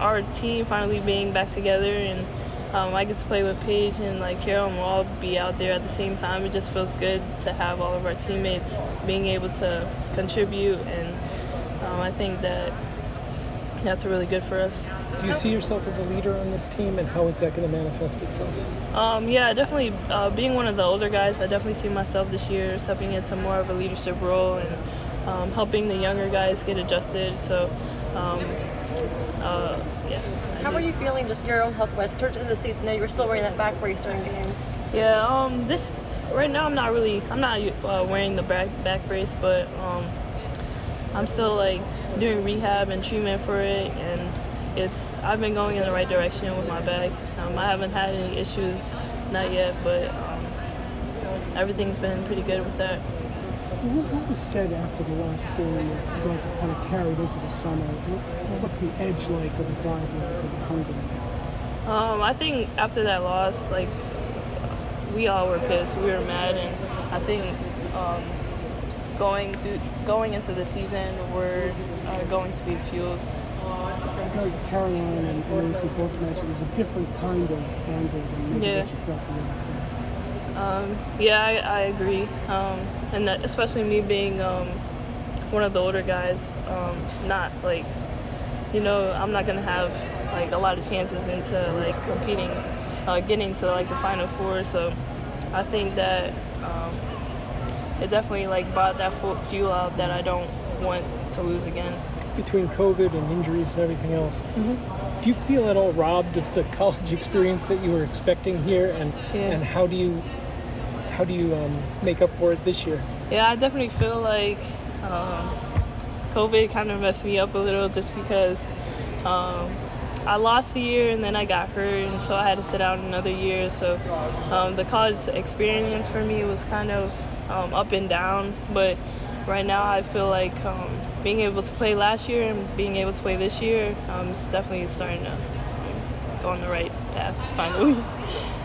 our team finally being back together, and I get to play with Paige and like Carol, and we'll all be out there at the same time. It just feels good to have all of our teammates being able to contribute, and I think that's really good for us. Do you see yourself as a leader on this team, and how is that going to manifest itself? Yeah, definitely. Being one of the older guys, I definitely see myself this year stepping into more of a leadership role and helping the younger guys get adjusted. So, yeah. How are you feeling just your own health-wise? Towards the end of the season, now you were still wearing that back brace during games. Yeah, right now I'm not wearing the back brace, but I'm still like doing rehab and treatment for it, and I've been going in the right direction with my back. I haven't had any issues, not yet, but everything's been pretty good with that. What was said after the last game that you guys have kind of carried into the summer? What's the edge like, or the vibe like, or the hunger like? I think after that loss, like, we all were pissed. We were mad, and I think going into the season, we're going to be fueled. Caroline and Lucy both mentioned there's a different kind of anger than maybe what you felt the year before. Yeah, I agree. And that, especially me being one of the older guys, not like, I'm not gonna have like a lot of chances into like competing, getting to like the Final Four. So I think that it definitely like brought that fuel out that I don't want to lose again. Between COVID and injuries and everything else, do you feel at all robbed of the college experience that you were expecting here, and how do you make up for it this year? Yeah, I definitely feel like COVID kind of messed me up a little, just because I lost a year and then I got hurt, and so I had to sit out another year. So the college experience for me was kind of up and down, but right now I feel like being able to play last year and being able to play this year is definitely starting to go on the right path finally.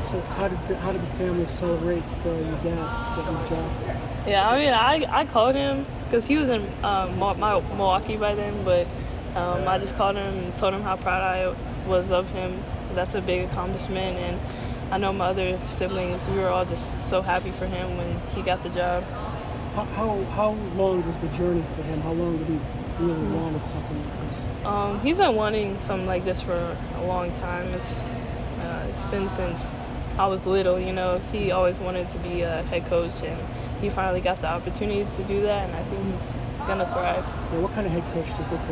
So how did the family celebrate your dad getting the job? Yeah, I mean, I called him because he was in Milwaukee by then, but I just called him and told him how proud I was of him. That's a big accomplishment, and I know my other siblings, we were all just so happy for him when he got the job. How long was the journey for him? How long did he really wanted something like this? He's been wanting something like this for a long time. It's been since I was little, He always wanted to be a head coach, and he finally got the opportunity to do that, and I think he's gonna thrive. Yeah, what kind of head coach do you think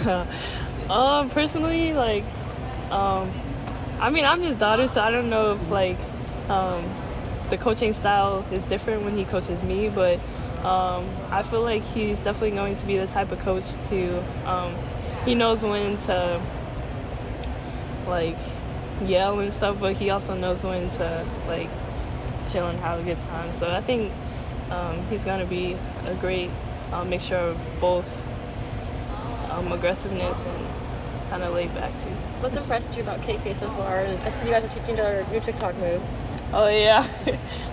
he'll be? Personally, like, I mean, I'm his daughter, so I don't know if like the coaching style is different when he coaches me, but I feel like he's definitely going to be the type of coach to, he knows when to like yell and stuff, but he also knows when to like chill and have a good time. So I think he's going to be a great mixture of both aggressiveness and kind of laid back too. What's impressed you about KK so far? I've seen you guys are teaching each other new TikTok moves. Oh yeah,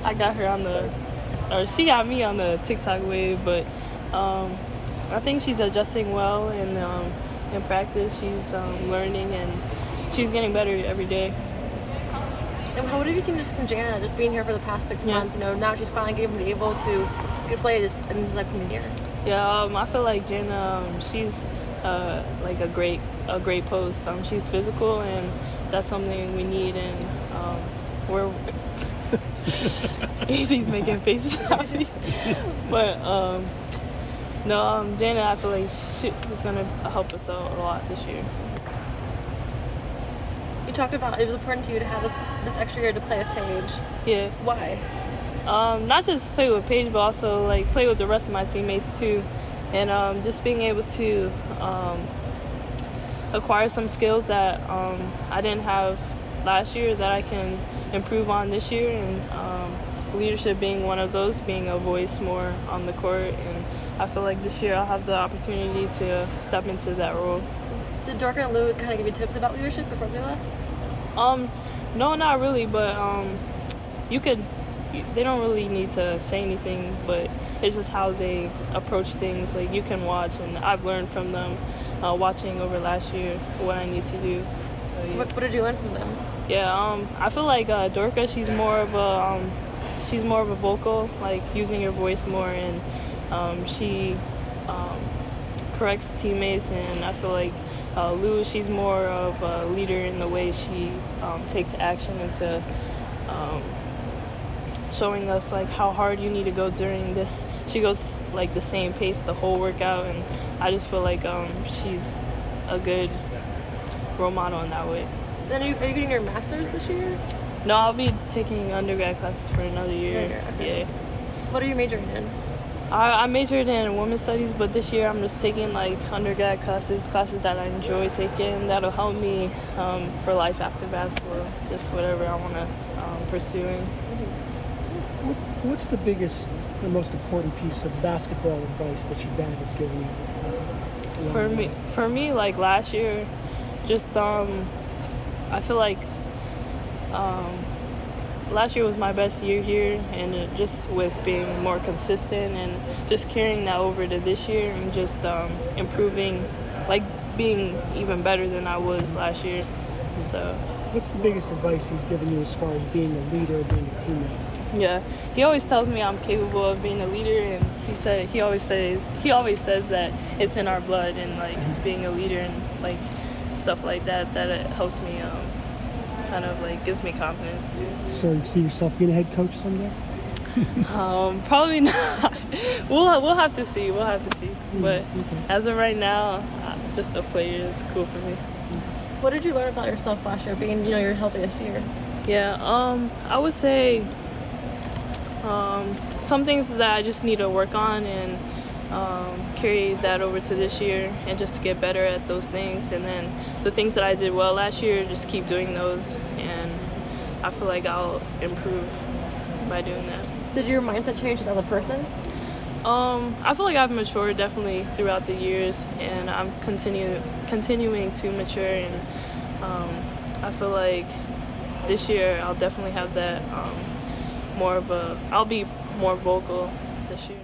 I got her she got me on the TikTok wave, but I think she's adjusting well, and in practice she's learning, and she's getting better every day. And what have you seen just from Jana, just being here for the past 6 months? Now she's finally able to play this in this upcoming year. Yeah, I feel like Jana, she's like a great post. She's physical, and that's something we need, and we're he's making faces at me. But no, Jana, I feel like she's gonna help us out a lot this year. You talked about it was important to you to have this extra year to play with Paige. Yeah. Why? Not just play with Paige, but also like play with the rest of my teammates too, and just being able to acquire some skills that I didn't have last year that I can improve on this year, and leadership being one of those, being a voice more on the court, and I feel like this year I'll have the opportunity to step into that role. Did Dorkin and Lou kind of give you tips about leadership before they left? No, not really, but they don't really need to say anything, but it's just how they approach things. Like, you can watch, and I've learned from them watching over last year for what I need to do. So, yeah. What did you learn from them? Yeah, I feel like Dorka, she's more of a vocal, like using her voice more, and she corrects teammates. And I feel like Lou, she's more of a leader in the way she takes action into showing us like how hard you need to go during this. She goes like the same pace the whole workout, and I just feel like she's a good role model in that way. Then are you getting your master's this year? No, I'll be taking undergrad classes for another year. Okay. Yeah. What are you majoring in? I majored in women's studies, but this year I'm just taking like undergrad classes that I enjoy taking. That'll help me for life after basketball, just whatever I want to pursuing. What's the most important piece of basketball advice that your dad has given you? For me, like last year, just I feel like last year was my best year here, and just with being more consistent and just carrying that over to this year, and just improving, like being even better than I was last year. So. What's the biggest advice he's given you as far as being a leader, being a teammate? Yeah, he always tells me I'm capable of being a leader, and he always says that it's in our blood, and like being a leader and like stuff like that it helps me kind of like gives me confidence too. So you see yourself being a head coach someday? Probably not. We'll have to see. But as of right now, just a player is cool for me. What did you learn about yourself last year, being your healthiest year? Yeah, I would say some things that I just need to work on and carry that over to this year, and just get better at those things. And then the things that I did well last year, just keep doing those, and I feel like I'll improve by doing that. Did your mindset change as a person? I feel like I've matured definitely throughout the years, and I'm continuing to mature, and I feel like this year I'll definitely have that I'll be more vocal this year.